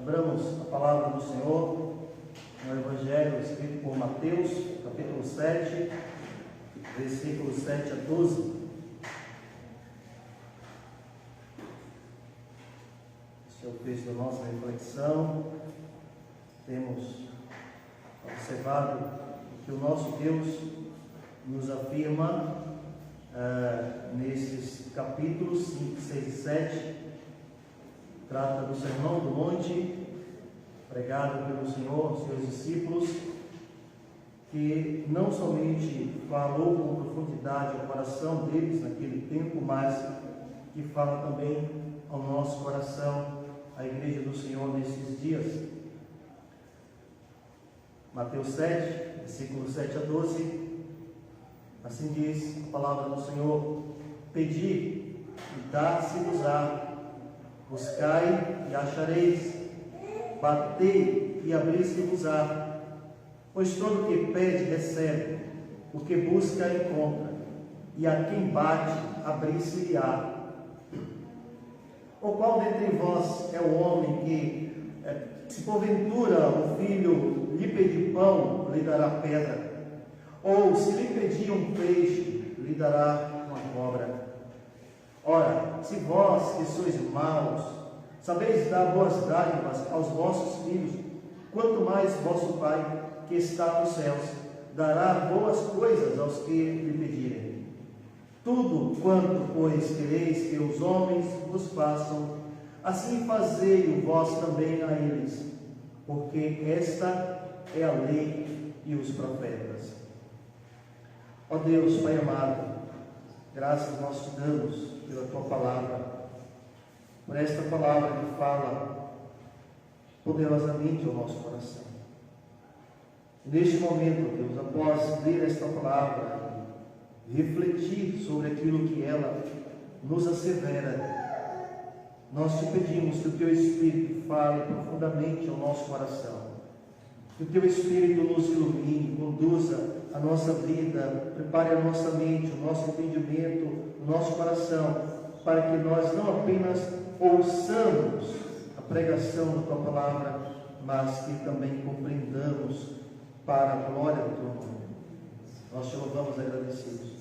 Abramos a palavra do Senhor no Evangelho escrito por Mateus, capítulo 7, versículos 7 a 12. Este é o texto da nossa reflexão. Temos observado que o nosso Deus nos afirma nesses capítulos 5, 6 e 7. Trata do Sermão do Monte, pregado pelo Senhor aos seus discípulos, que não somente falou com profundidade ao coração deles naquele tempo, mas que fala também ao nosso coração, à Igreja do Senhor nesses dias. Mateus 7, versículos 7 a 12, assim diz a palavra do Senhor: Pedi e dar-se-vos-á, buscai e achareis, batei e abrir-se-vos-á, pois todo o que pede recebe, o que busca encontra, e a quem bate abrir-se-lhe-á. Ou qual dentre vós é o homem que, se porventura o filho lhe pedir pão, lhe dará pedra? Ou se lhe pedir um peixe, lhe dará uma cobra? Ora, se vós que sois maus, sabeis dar boas dádivas aos vossos filhos, quanto mais vosso Pai, que está nos céus, dará boas coisas aos que lhe pedirem. Tudo quanto, pois, quereis que os homens vos façam, assim fazei-o vós também a eles, porque esta é a lei e os profetas. Ó Deus, Pai amado, graças nós te damos pela tua palavra, por esta palavra que fala poderosamente ao nosso coração. Neste momento, Deus, após ler esta palavra, refletir sobre aquilo que ela nos assevera, nós te pedimos que o teu Espírito fale profundamente ao nosso coração, que o teu Espírito nos ilumine, conduza a nossa vida, prepare a nossa mente, o nosso entendimento, o nosso coração, para que nós não apenas ouçamos a pregação da tua palavra, mas que também compreendamos para a glória do teu nome. Nós te louvamos agradecidos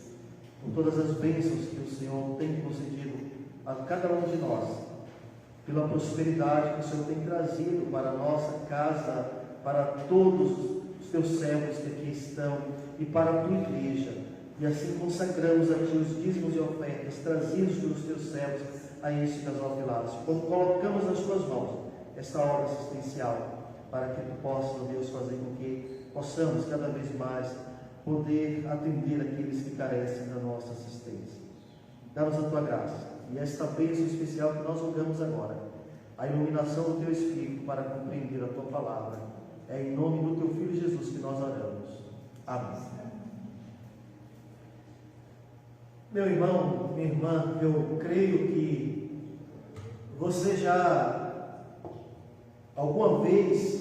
por todas as bênçãos que o Senhor tem concedido a cada um de nós, pela prosperidade que o Senhor tem trazido para a nossa casa, para todos os teus servos que aqui estão e para a tua igreja. E assim consagramos a ti os dízimos e ofertas trazidos pelos teus servos a este casal de laços. Como colocamos nas tuas mãos esta obra assistencial, para que tu possas, Deus, fazer com que possamos cada vez mais poder atender aqueles que carecem da nossa assistência. Dá-nos a tua graça e esta bênção especial que nós rogamos agora, a iluminação do teu Espírito para compreender a tua palavra. É em nome do teu Filho Jesus que nós oramos. Amém. Meu irmão, minha irmã, eu creio que você já alguma vez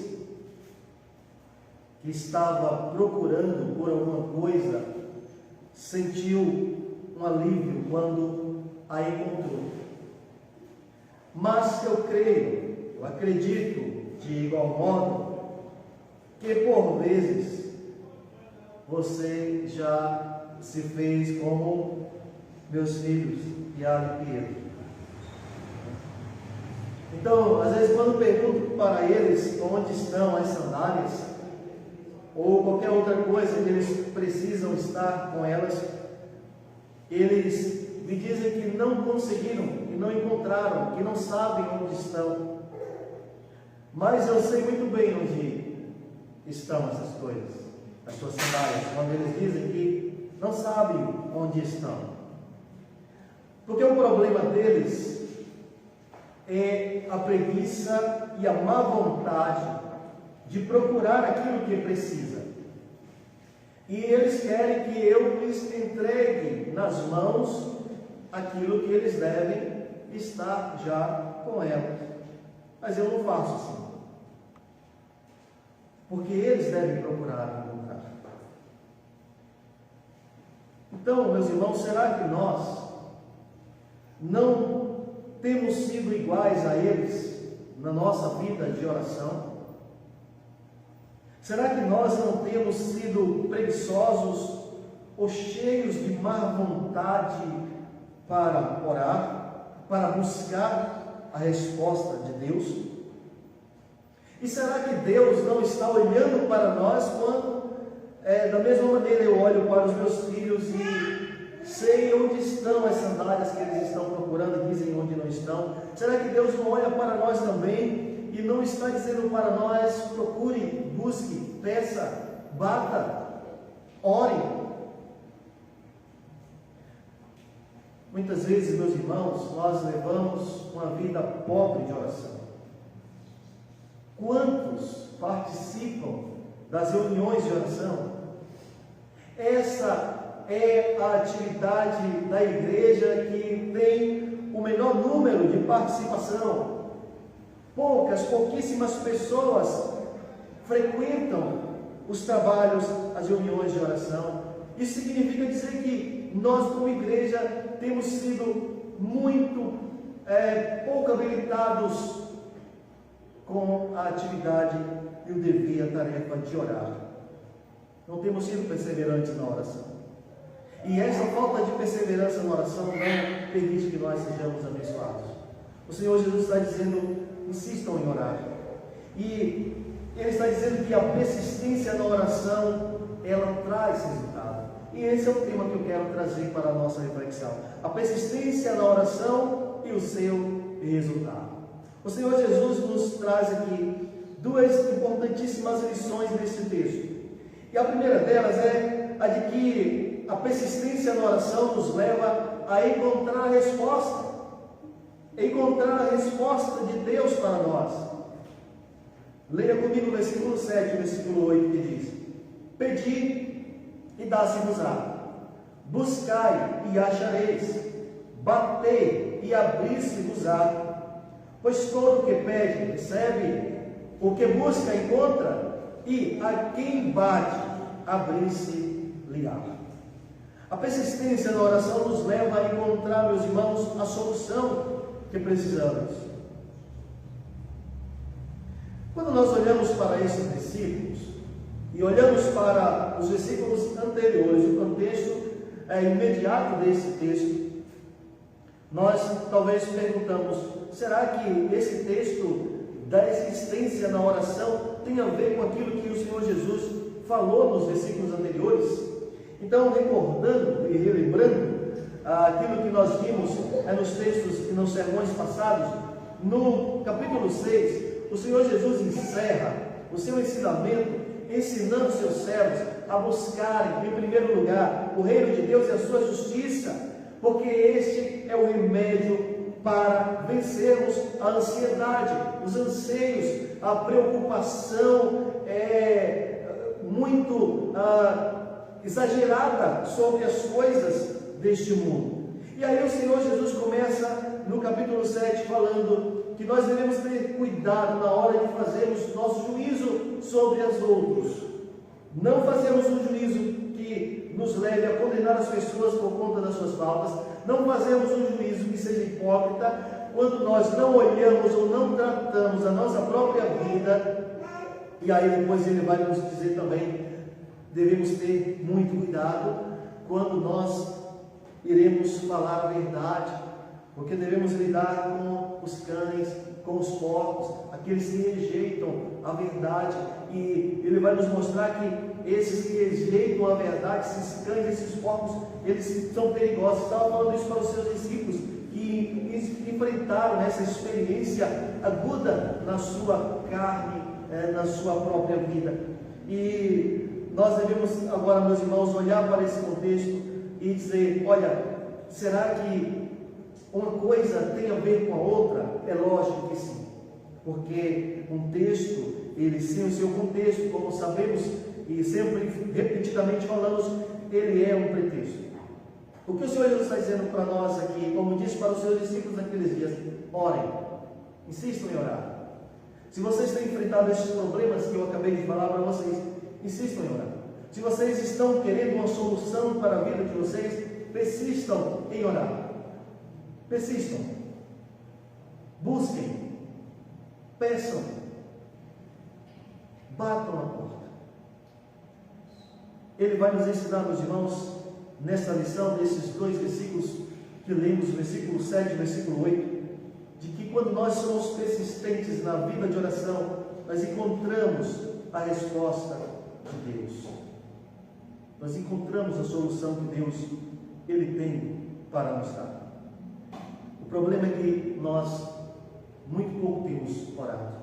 que estava procurando por alguma coisa, sentiu um alívio quando a encontrou. Mas eu creio, eu acredito de igual modo, que por vezes você já se fez como meus filhos, Tiago e Pedro. Então, às vezes quando pergunto para eles onde estão as sandálias, ou qualquer outra coisa que eles precisam estar com elas, eles me dizem que não conseguiram, que não encontraram, que não sabem onde estão. Mas eu sei muito bem onde estão essas coisas, as suas sandálias, quando eles dizem que não sabem onde estão. Porque o problema deles é a preguiça e a má vontade de procurar aquilo que precisa. E eles querem que eu lhes entregue nas mãos aquilo que eles devem estar já com elas. Mas eu não faço assim. Porque eles devem procurar encontrar. Então, meus irmãos, será que nós não temos sido iguais a eles na nossa vida de oração? Será que nós não temos sido preguiçosos ou cheios de má vontade para orar, para buscar a resposta de Deus? E será que Deus não está olhando para nós quando, da mesma maneira, eu olho para os meus filhos e sei onde estão as sandálias que eles estão procurando e dizem onde não estão? Será que Deus não olha para nós também e não está dizendo para nós: procure, busque, peça, bata, ore? Muitas vezes, meus irmãos, nós levamos uma vida pobre de oração. Quantos participam das reuniões de oração? Essa é a atividade da igreja que tem o menor número de participação. Pouquíssimas pessoas frequentam os trabalhos, as reuniões de oração. Isso significa dizer que nós, como igreja, temos sido muito pouco habilitados com a atividade e o dever, a tarefa de orar. Não temos sido perseverantes na oração. E essa falta de perseverança na oração não permite que nós sejamos abençoados. O Senhor Jesus está dizendo: insistam em orar. E Ele está dizendo que a persistência na oração, ela traz resultado. E esse é o tema que eu quero trazer para a nossa reflexão: a persistência na oração e o seu resultado. O Senhor Jesus nos traz aqui duas importantíssimas lições nesse texto. E a primeira delas é a de que a persistência na oração nos leva a encontrar a resposta. Encontrar a resposta de Deus para nós. Leia comigo o versículo 7 e o versículo 8, que diz: pedi e dá-se-vos-á, buscai e achareis, batei e abrir-se-vos-á. Pois todo o que pede, recebe, o que busca, encontra, e a quem bate, abrir-se-lhe-á. A persistência na oração nos leva a encontrar, meus irmãos, a solução que precisamos. Quando nós olhamos para esses versículos, e olhamos para os versículos anteriores, o contexto imediato desse texto, nós talvez perguntamos: será que esse texto da existência na oração tem a ver com aquilo que o Senhor Jesus falou nos versículos anteriores? Então, recordando e relembrando aquilo que nós vimos nos textos e nos sermões passados, no capítulo 6, o Senhor Jesus encerra o seu ensinamento ensinando seus servos a buscarem, em primeiro lugar, o reino de Deus e a sua justiça, porque este é o remédio para vencermos a ansiedade, os anseios, a preocupação muito exagerada sobre as coisas deste mundo. E aí o Senhor Jesus começa no capítulo 7 falando que nós devemos ter cuidado na hora de fazermos nosso juízo sobre as outros. Não fazemos um juízo que nos leve a condenar as pessoas por conta das suas faltas. Não fazemos um juízo que seja hipócrita quando nós não olhamos ou não tratamos a nossa própria vida. E aí depois ele vai nos dizer também: devemos ter muito cuidado quando nós iremos falar a verdade, porque devemos lidar com os cães, com os porcos, aqueles que rejeitam a verdade. E ele vai nos mostrar que esses que rejeitam a verdade, esses cães, esses porcos, eles são perigosos. Estava falando isso para os seus discípulos, que enfrentaram essa experiência aguda na sua carne, na sua própria vida. E nós devemos agora, meus irmãos, olhar para esse contexto e dizer: olha, será que uma coisa tem a ver com a outra? É lógico que sim, porque um texto, ele sem o seu contexto, como sabemos e sempre repetidamente falamos, ele é um pretexto. O que o Senhor Jesus está dizendo para nós aqui, como disse para os seus discípulos naqueles dias: orem, insistam em orar. Se vocês têm enfrentado esses problemas que eu acabei de falar para vocês, insistam em orar. Se vocês estão querendo uma solução para a vida de vocês, persistam em orar. Persistam. Busquem. peçam, batam a porta. Ele vai nos ensinar, meus irmãos, nesta lição, nesses dois versículos que lemos, versículo 7 e versículo 8, de que quando nós somos persistentes na vida de oração, nós encontramos a resposta de Deus. Nós encontramos a solução que Deus, Ele tem para nos dar. O problema é que nós muito pouco temos orado.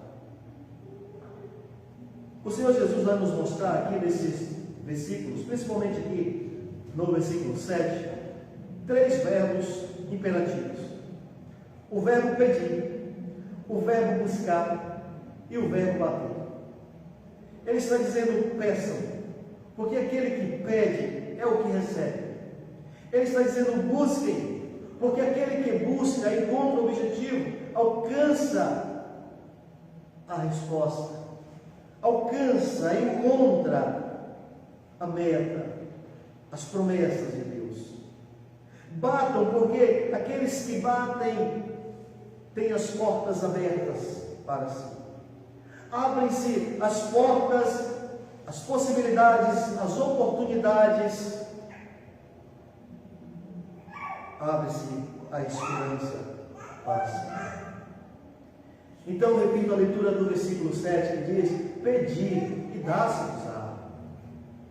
O Senhor Jesus vai nos mostrar aqui nesses versículos, principalmente aqui no versículo 7, 3 verbos imperativos: o verbo pedir, o verbo buscar e o verbo bater. Ele está dizendo peçam, porque aquele que pede é o que recebe. Ele está dizendo busquem, porque aquele que busca, encontra o objetivo, alcança a resposta, alcança, encontra a meta, as promessas de Deus. Batam, porque aqueles que batem têm as portas abertas para si. Abrem-se as portas, as possibilidades, as oportunidades. Abre-se a esperança para si. Então, repito a leitura do versículo 7, que diz: pedi e dá-se-vos-á,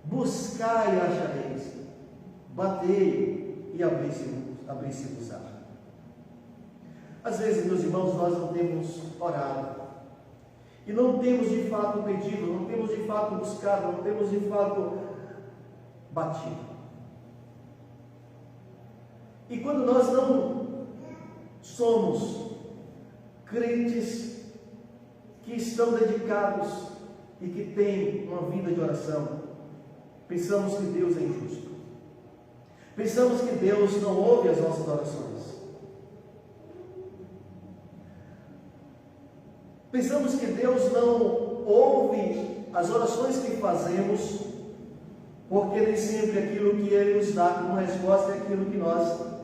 buscai e achareis, batei e abri-se-vos-á. Às vezes, meus irmãos, nós não temos orado, e não temos de fato pedido, não temos de fato buscado, não temos de fato batido. E quando nós não somos crentes que estão dedicados e que têm uma vida de oração, pensamos que Deus é injusto. Pensamos que Deus não ouve as nossas orações. Pensamos que Deus não ouve as orações que fazemos, porque nem sempre aquilo que Ele nos dá como resposta é aquilo que nós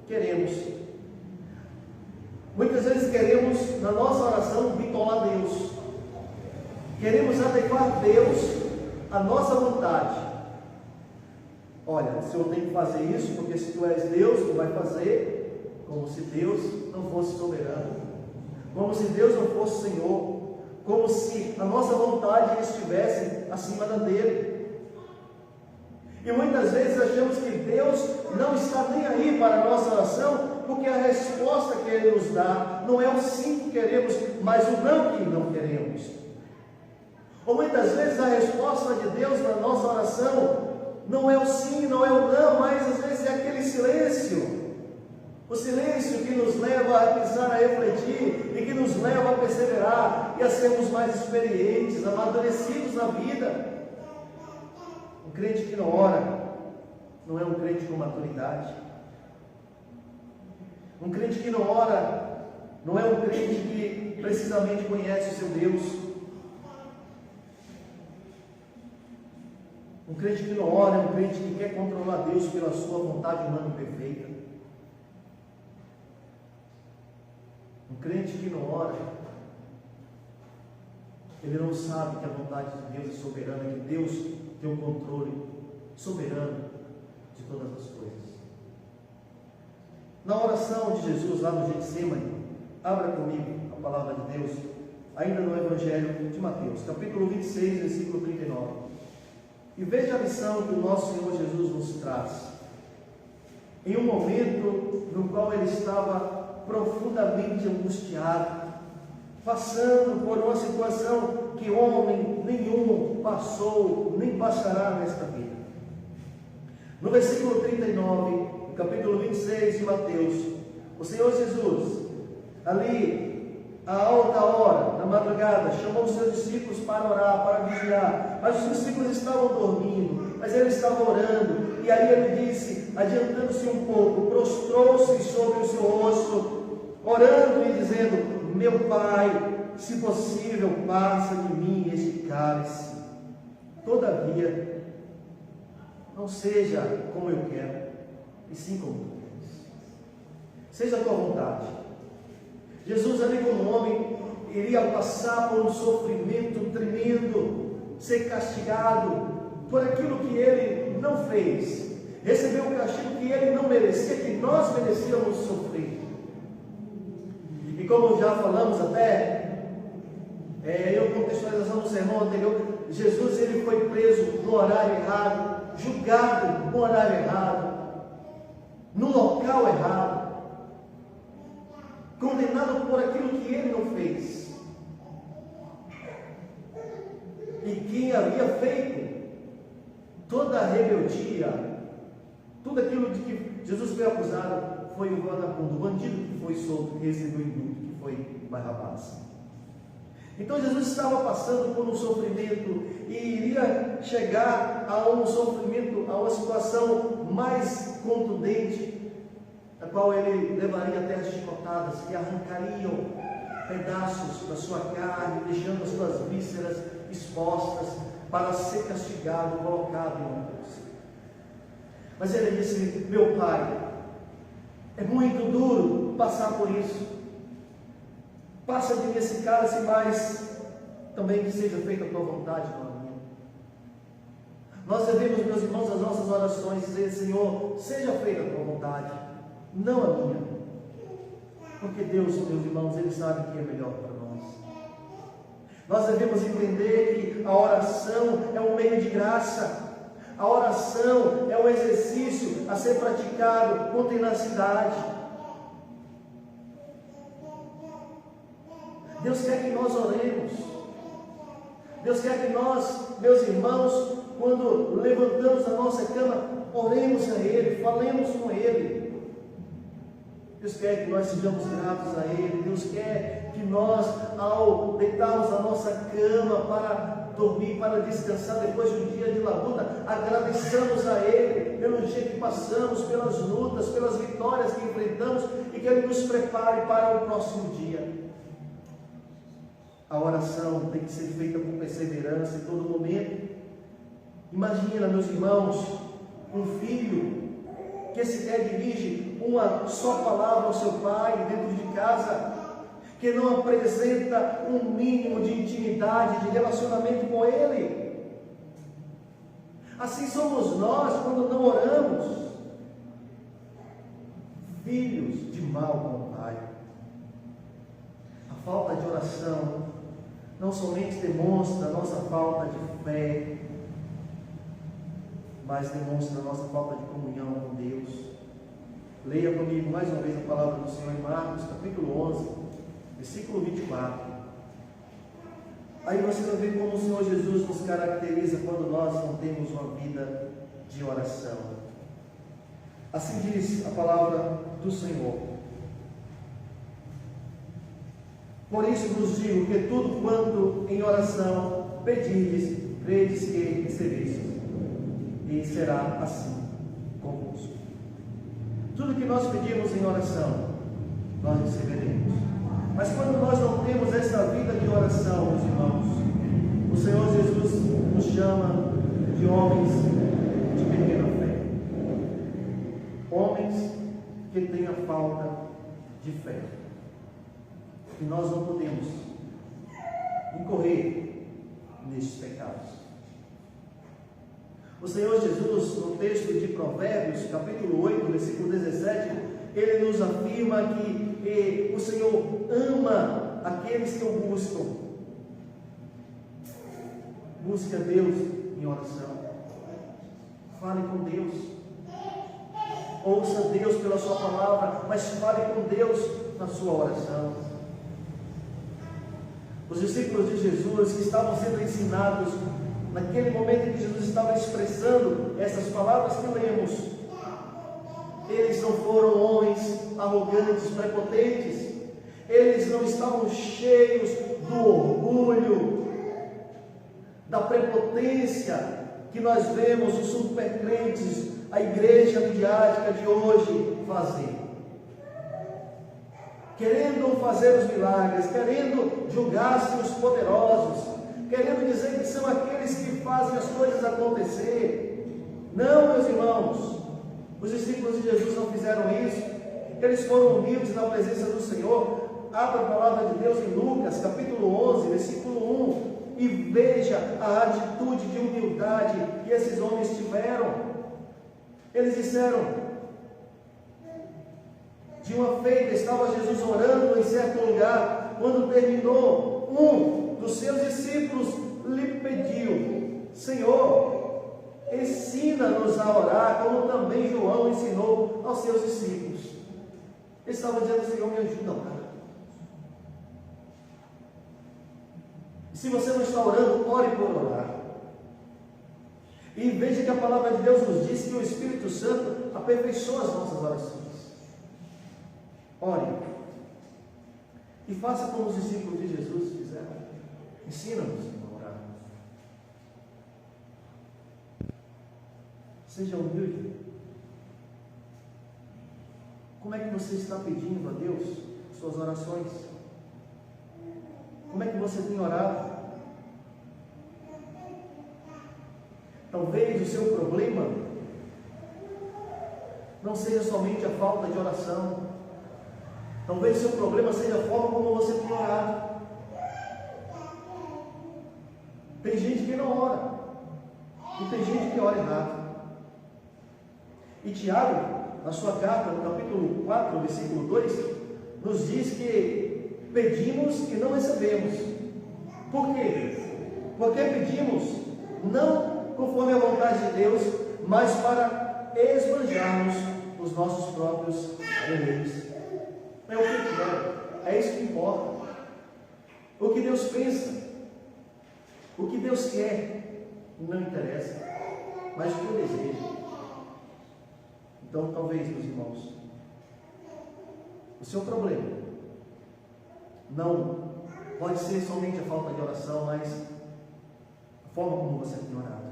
queremos. Muitas vezes queremos, na nossa oração, bitolar Deus. Queremos adequar Deus à nossa vontade. Olha, o Senhor tem que fazer isso, porque se Tu és Deus, Tu vai fazer, como se Deus não fosse soberano, como se Deus não fosse Senhor, como se a nossa vontade estivesse acima da dele. E muitas vezes achamos que Deus não está nem aí para a nossa oração, porque a resposta que Ele nos dá não é o sim que queremos, mas o não que não queremos. Ou muitas vezes a resposta de Deus na nossa oração não é o sim, não é o não, mas às vezes é aquele silêncio. O silêncio que nos leva a pensar, a refletir, e que nos leva a perseverar e a sermos mais experientes, amadurecidos na vida. Um crente que não ora não é um crente com maturidade. Um crente que não ora não é um crente que precisamente conhece o seu Deus. Um crente que não ora é um crente que quer controlar Deus pela sua vontade humana perfeita. Um crente que não ora, ele não sabe que a vontade de Deus é soberana, que Deus tem o controle soberano de todas as coisas. Na oração de Jesus lá no Getsemane, abra comigo a palavra de Deus, ainda no Evangelho de Mateus, capítulo 26, versículo 39. E veja a lição que o nosso Senhor Jesus nos traz, em um momento no qual Ele estava profundamente angustiado, passando por uma situação que homem nenhum passou, nem passará nesta vida. No versículo 39, no capítulo 26 de Mateus, o Senhor Jesus, ali, à alta hora, na madrugada, chamou os seus discípulos para orar, para vigiar, mas os discípulos estavam dormindo, mas Ele estava orando, e aí Ele disse, adiantando-se um pouco, prostrou-se sobre o seu rosto, orando e dizendo, meu Pai, se possível, passa de mim este cálice, todavia, não seja como eu quero, e sim como tu queres. Seja a tua vontade. Jesus ali como homem, iria passar por um sofrimento tremendo, ser castigado por aquilo que ele não fez, receber um castigo que ele não merecia, que nós merecíamos sofrer. E como já falamos até, eu contextualização do sermão anterior, Jesus ele foi preso no horário errado, julgado no horário errado, no local errado, condenado por aquilo que ele não fez. E quem havia feito toda a rebeldia, tudo aquilo de que Jesus foi acusado, foi o vagabundo, o bandido que foi solto, que recebeu o indulto, que foi Barrabás. Então Jesus estava passando por um sofrimento e iria chegar a um sofrimento, a uma situação mais contundente, a qual ele levaria até as chicotadas que arrancariam pedaços da sua carne, deixando as suas vísceras expostas para ser castigado, colocado em uma cruz. Mas ele disse: meu Pai, é muito duro passar por isso. Passa de mim esse cálice, mas também que seja feita a tua vontade, não a minha. Nós devemos, meus irmãos, as nossas orações dizer: Senhor, seja feita a tua vontade, não a minha. Porque Deus, meus irmãos, Ele sabe o que é melhor para nós. Nós devemos entender que a oração é um meio de graça. A oração é um exercício a ser praticado com tenacidade. Deus quer que nós oremos. Deus quer que nós, meus irmãos, quando levantamos a nossa cama, oremos a Ele, falemos com Ele. Deus quer que nós sejamos gratos a Ele. Deus quer que nós, ao deitarmos a nossa cama para dormir, para descansar depois de um dia de labuta, agradeçamos a Ele pelo dia que passamos, pelas lutas, pelas vitórias que enfrentamos e que Ele nos prepare para o próximo dia. A oração tem que ser feita com perseverança em todo momento. Imagina, meus irmãos, um filho que sequer dirige uma só palavra ao seu pai dentro de casa, que não apresenta um mínimo de intimidade, de relacionamento com ele. Assim somos nós quando não oramos, filhos de mal com o pai. A falta de oração não somente demonstra a nossa falta de fé, mas demonstra a nossa falta de comunhão com Deus. Leia comigo mais uma vez a palavra do Senhor em Marcos, capítulo 11, versículo 24. Aí você vai ver como o Senhor Jesus nos caracteriza quando nós não temos uma vida de oração. Assim diz a palavra do Senhor: por isso vos digo que tudo quanto em oração pedirdes, credes que recebestes, e será assim convosco. Tudo que nós pedimos em oração, nós receberemos. Mas quando nós não temos essa vida de oração, meus irmãos, o Senhor Jesus nos chama de homens de pequena fé. Homens que têm a falta de fé. E nós não podemos incorrer nestes pecados. O Senhor Jesus, no texto de Provérbios, capítulo 8, versículo 17, Ele nos afirma que o Senhor ama aqueles que o buscam. Busque a Deus em oração. Fale com Deus. Ouça Deus pela sua palavra, mas fale com Deus na sua oração. Os discípulos de Jesus que estavam sendo ensinados, naquele momento em que Jesus estava expressando essas palavras que lemos, eles não foram homens arrogantes, prepotentes, eles não estavam cheios do orgulho, da prepotência que nós vemos os supercrentes, a igreja midiática de hoje fazer. Querendo fazer os milagres, querendo julgar-se os poderosos, querendo dizer que são aqueles que fazem as coisas acontecer. Não, meus irmãos, os discípulos de Jesus não fizeram isso. Eles foram humildes na presença do Senhor, abra a palavra de Deus em Lucas, capítulo 11, versículo 1, e veja a atitude de humildade que esses homens tiveram. Eles disseram: de uma feita estava Jesus orando em certo lugar. Quando terminou, um dos seus discípulos lhe pediu: Senhor, ensina-nos a orar, como também João ensinou aos seus discípulos. Ele estava dizendo: Senhor, me ajuda a orar. Se você não está orando, ore por orar. E veja que a palavra de Deus nos diz que o Espírito Santo aperfeiçoa as nossas orações. Ore. E faça como os discípulos de Jesus fizeram. Ensina-nos a orar. Seja humilde. Como é que você está pedindo a Deus suas orações? Como é que você tem orado? Talvez o seu problema não seja somente a falta de oração. Talvez o seu problema seja a forma como você tem orado. Tem gente que não ora, e tem gente que ora errado. E Tiago, na sua carta, no capítulo 4, versículo 2, nos diz que pedimos e não recebemos. Por quê? Porque pedimos não conforme a vontade de Deus, mas para esbanjarmos os nossos próprios deleites. É o que quer, é isso que importa. O que Deus pensa, o que Deus quer, não interessa, mas o que eu desejo. Então, talvez, meus irmãos, o seu problema não pode ser somente a falta de oração, mas a forma como você tem orado.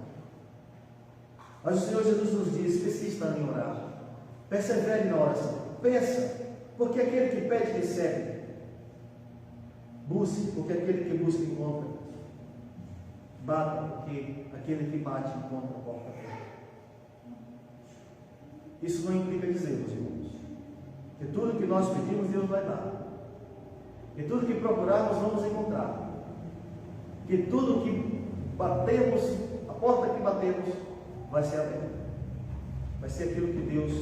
Mas o Senhor Jesus nos diz: persista em orar, persevere na oração, peça, porque aquele que pede recebe, busque, porque aquele que busca encontra, bata, porque aquele que bate encontra a porta aberta. Isso não implica dizer, meus irmãos, que tudo que nós pedimos Deus vai dar, que tudo que procurarmos vamos encontrar, que tudo que batemos, a porta que batemos vai ser aberta, vai ser aquilo que Deus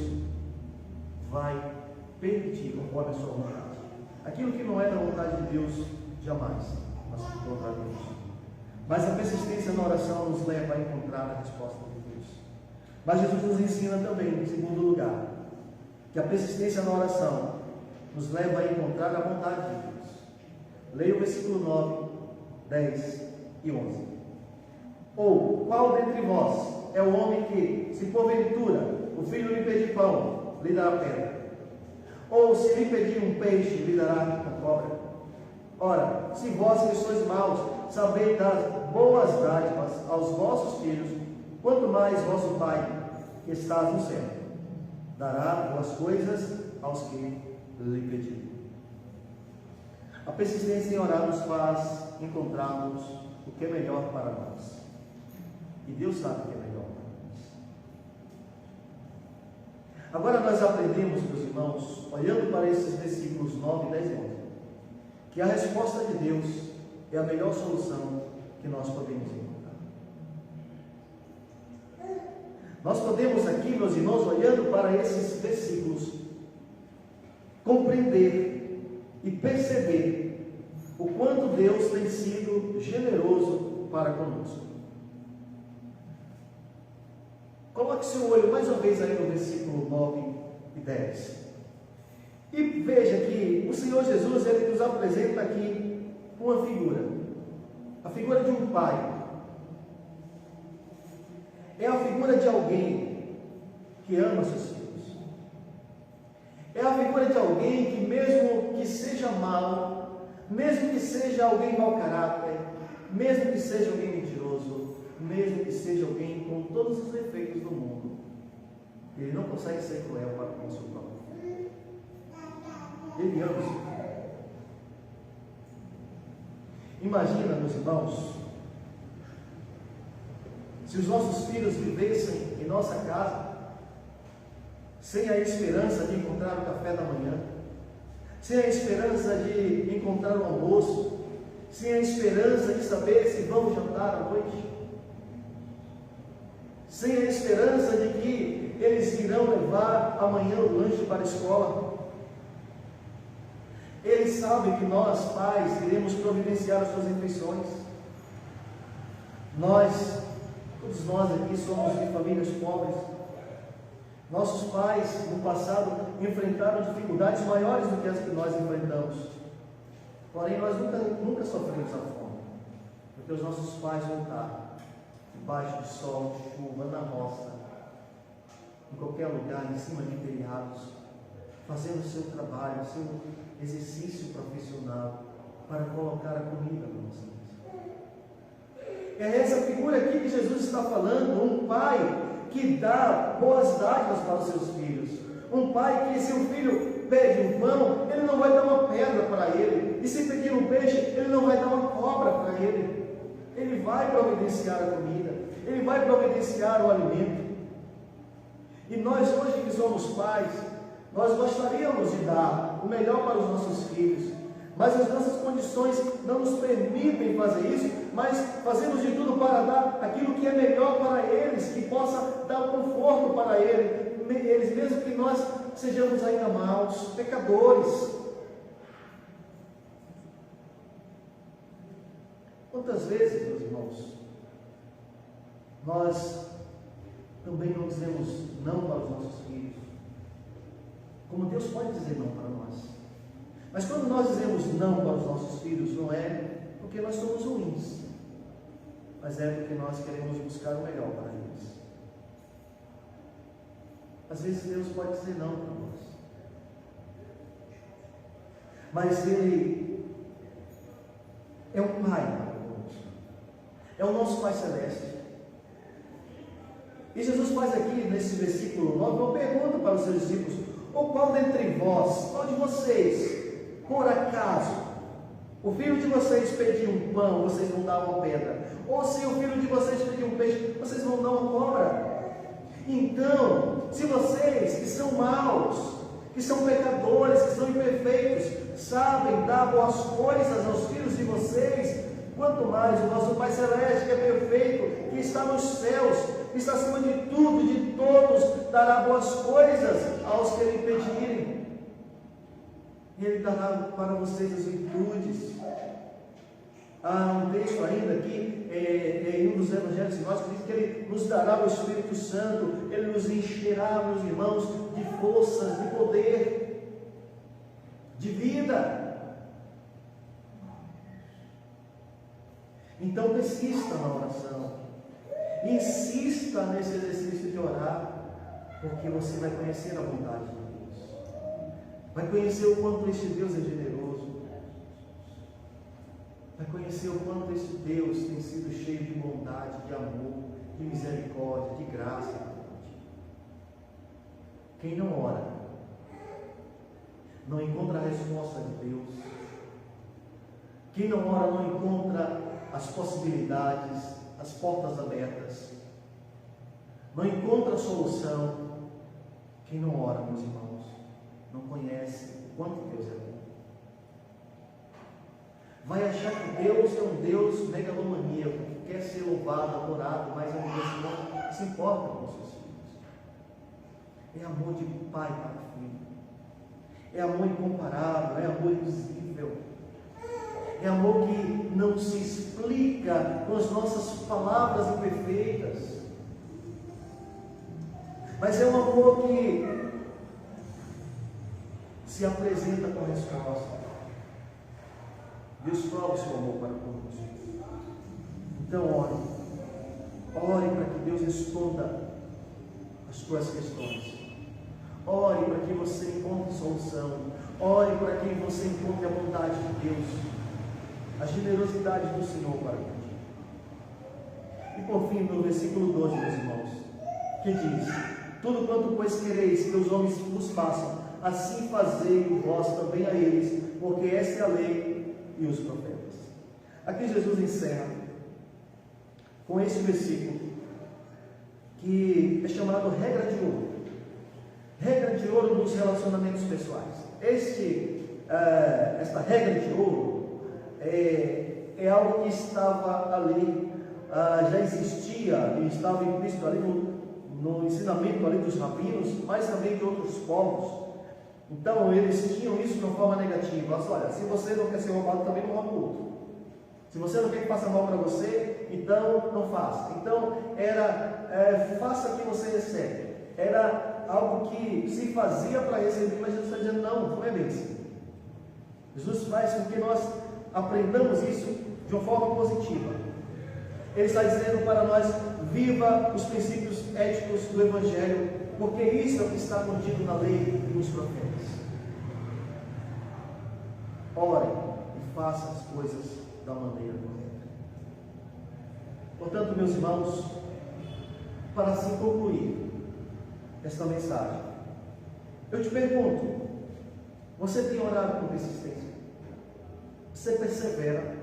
vai permitir conforme a sua vontade. Aquilo que não é da vontade de Deus, jamais nós encontraremos. Mas a persistência na oração nos leva a encontrar a resposta de Deus. Mas Jesus nos ensina também, em segundo lugar, que a persistência na oração nos leva a encontrar a vontade de Deus. Leia o versículo 9, 10 e 11. Ou, qual dentre vós é o homem que, se porventura o filho lhe pedir pão, lhe dará pedra? Ou se lhe pedir um peixe, lhe dará uma cobra? Ora, se vós que sois maus, sabeis dar boas dádivas aos vossos filhos, quanto mais vosso Pai, que estás no céu, dará boas coisas aos que lhe pedirem. A persistência em orar nos faz encontrarmos o que é melhor para nós. E Deus sabe o que é melhor para nós. Agora nós aprendemos, meus irmãos, olhando para esses versículos 9, 10 e 11, que a resposta de Deus é a melhor solução que nós podemos encontrar. Nós podemos aqui, meus irmãos, olhando para esses versículos, compreender e perceber o quanto Deus tem sido generoso para conosco. Coloque seu olho mais uma vez aí no versículo 9 e 10. E veja que o Senhor Jesus, ele nos apresenta aqui uma figura. A figura de um pai. É a figura de alguém que ama seus filhos. É a figura de alguém que, mesmo que seja mau, mesmo que seja alguém mau caráter, mesmo que seja alguém mentiroso, mesmo que seja alguém com todos os defeitos do mundo, ele não consegue ser cruel para com o seu próprio filho. Ele ama o seu filho. Imagina, meus irmãos, se os nossos filhos vivessem em nossa casa sem a esperança de encontrar o café da manhã, sem a esperança de encontrar um almoço, sem a esperança de saber se vão jantar à noite, sem a esperança de que eles irão levar amanhã o lanche para a escola. Eles sabem que nós, pais, iremos providenciar as suas refeições. Todos nós aqui somos de famílias pobres. Nossos pais, no passado, enfrentaram dificuldades maiores do que as que nós enfrentamos. Porém, nós nunca sofremos a fome, porque os nossos pais lutaram debaixo de sol, de chuva, na roça, em qualquer lugar, em cima de telhados, fazendo o seu trabalho, o seu exercício profissional para colocar a comida na nossa mesa. É essa figura aqui que Jesus está falando, um pai que dá boas dádivas para os seus filhos, um pai que, se o filho pede um pão, ele não vai dar uma pedra para ele, e se pedir um peixe, ele não vai dar uma cobra para ele. Ele vai providenciar a comida, ele vai providenciar o alimento. E nós hoje que somos pais, nós gostaríamos de dar o melhor para os nossos filhos, mas as nossas condições não nos permitem fazer isso, mas fazemos de tudo para dar aquilo que é melhor para eles, que possa dar conforto para eles, mesmo que nós sejamos ainda maus, pecadores. Quantas vezes, meus irmãos, nós também não dizemos não para os nossos filhos, como Deus pode dizer não para nós. Mas quando nós dizemos não para os nossos filhos, não é porque nós somos ruins, mas é porque nós queremos buscar o melhor para eles. Às vezes Deus pode dizer não para nós, mas Ele é um Pai maravilhoso, é o nosso Pai Celeste. E Jesus faz aqui, nesse versículo 9, uma pergunta para os seus discípulos: ou qual dentre vós, qual de vocês, por acaso, o filho de vocês pedir um pão, vocês vão dar uma pedra? Ou se o filho de vocês pedir um peixe, vocês vão dar uma cobra? Então, se vocês que são maus, que são pecadores, que são imperfeitos, sabem dar boas coisas aos filhos de vocês, quanto mais o nosso Pai Celeste, que é perfeito, que está nos céus, que está acima de tudo, de todos, dará boas coisas aos que lhe pedirem. E Ele dará para vocês as virtudes. Há um texto ainda aqui, em um dos evangelhos sinóticos, diz que Ele nos dará o Espírito Santo, Ele nos encherá, meus irmãos, de forças, de poder, de vida. Então persista na oração, insista nesse exercício de orar, porque você vai conhecer a vontade de Deus, vai conhecer o quanto este Deus é generoso, vai conhecer o quanto este Deus tem sido cheio de bondade, de amor, de misericórdia, de graça. Quem não ora não encontra a resposta de Deus. Quem não ora não encontra as possibilidades, as portas abertas, não encontra a solução. Quem não ora, meus irmãos, não conhece o quanto Deus é bom. Vai achar que Deus é um Deus megalomaníaco, que quer ser louvado, adorado, mas é um Deus que não se importa com os seus filhos. É amor de pai para filho, é amor incomparável, é amor invisível, é amor que não se explica com as nossas palavras imperfeitas, mas é um amor que se apresenta com resposta. Deus prova o seu amor para conosco. Então ore para que Deus responda as tuas questões. Ore para que você encontre solução. Ore para que você encontre a bondade de Deus, a generosidade do Senhor para contigo. E por fim, no versículo 12, meus irmãos, que diz: tudo quanto pois quereis que os homens vos façam, assim fazei vós também a eles, porque esta é a lei e os profetas. Aqui Jesus encerra com esse versículo, que é chamado regra de ouro. Regra de ouro dos relacionamentos pessoais. Este esta regra de ouro, é algo que estava ali, já existia e estava implícito ali no ensinamento ali dos rabinos, mas também de outros povos. Então eles tinham isso de uma forma negativa. Mas olha, se você não quer ser roubado, também não rouba o outro. Se você não quer que faça mal para você, então não faça. Então faça o que você recebe. Era algo que se fazia para receber, mas Jesus está dizendo, não é bem assim. Jesus faz com que nós aprendamos isso de uma forma positiva. Ele está dizendo para nós, viva os princípios éticos do Evangelho, porque isso é o que está contido na lei e nos profetas. Ore e faça as coisas da maneira correta. Portanto, meus irmãos, para assim concluir esta mensagem, eu te pergunto, você tem orado com persistência? Você persevera?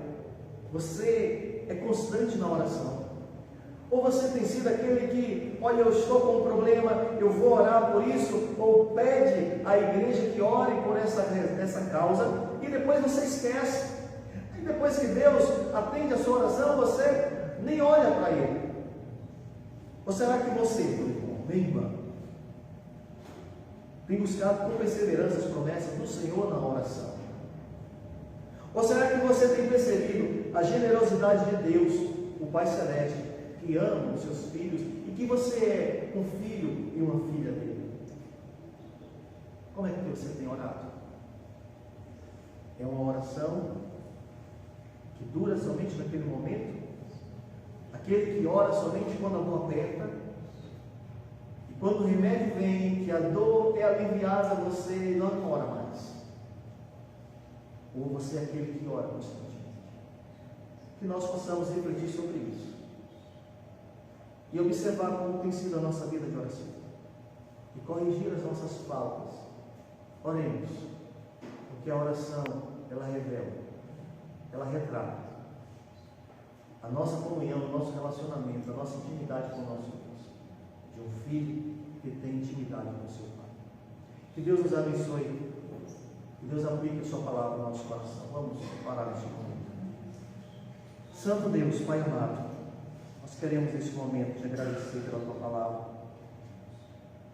Você é constante na oração? Ou você tem sido aquele que, olha, eu estou com um problema, eu vou orar por isso, ou pede à igreja que ore por essa causa, e depois você esquece. E depois que Deus atende a sua oração, você nem olha para Ele. Ou será que você, meu irmão, minha irmã, tem buscado com perseverança as promessas do Senhor na oração? Ou será que você tem percebido a generosidade de Deus, o Pai Celeste, que ama os seus filhos e que você é um filho e uma filha dele? Como é que você tem orado? É uma oração que dura somente naquele momento? Aquele que ora somente quando a dor aperta? E quando o remédio vem, que a dor é aliviada, você não ora mais? Ou você é aquele que ora constantemente? Que nós possamos refletir sobre isso e observar como tem sido a nossa vida de oração e corrigir as nossas faltas. Oremos, porque a oração, ela revela, ela retrata a nossa comunhão, o nosso relacionamento, a nossa intimidade com o nosso Deus, de um filho que tem intimidade com o seu Pai. Que Deus nos abençoe, que Deus aplique a sua palavra no nosso coração. Vamos parar neste momento. Santo Deus, Pai amado, nós queremos neste momento te agradecer pela tua palavra,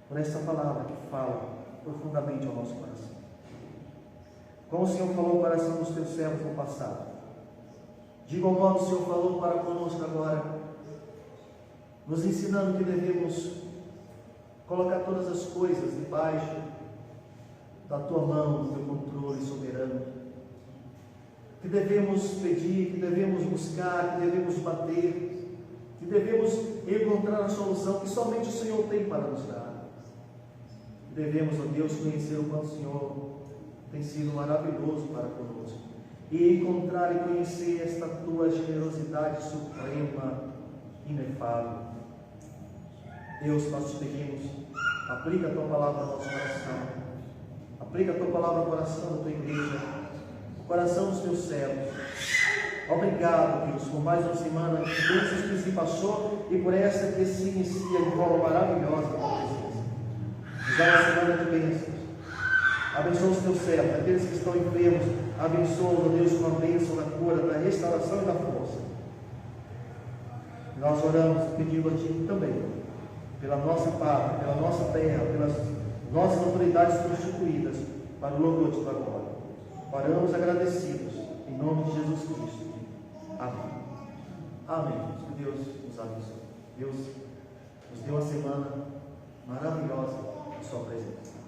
por esta palavra que fala profundamente ao nosso coração. Como o Senhor falou ao coração dos teus servos no passado, de igual modo o Senhor falou para conosco agora, nos ensinando que devemos colocar todas as coisas debaixo da tua mão, do teu controle soberano, que devemos pedir, que devemos buscar, que devemos bater, que devemos encontrar a solução que somente o Senhor tem para nos dar. Devemos, ó Deus, conhecer o quanto o Senhor tem sido maravilhoso para conosco e encontrar e conhecer esta tua generosidade suprema, inefável. Deus, nós te pedimos, aplica a tua palavra no nosso coração, aplica a tua palavra no coração da tua igreja, no coração dos teus servos. Obrigado, Deus, por mais uma semana de bênçãos que se passou e por esta que se inicia de forma maravilhosa na tua presença. Nos dá uma semana de bênçãos. Abençoa os teus servos, aqueles que estão enfermos, abençoa, ó Deus, com a bênção da cura, da restauração e da força. Nós oramos pedindo a Ti também, pela nossa pátria, pela nossa terra, pelas nossas autoridades constituídas, para o louvor de Tua glória. Oramos agradecidos, em nome de Jesus Cristo. Amém. Amém. Que Deus nos abençoe. Deus nos deu uma semana maravilhosa em Sua presença.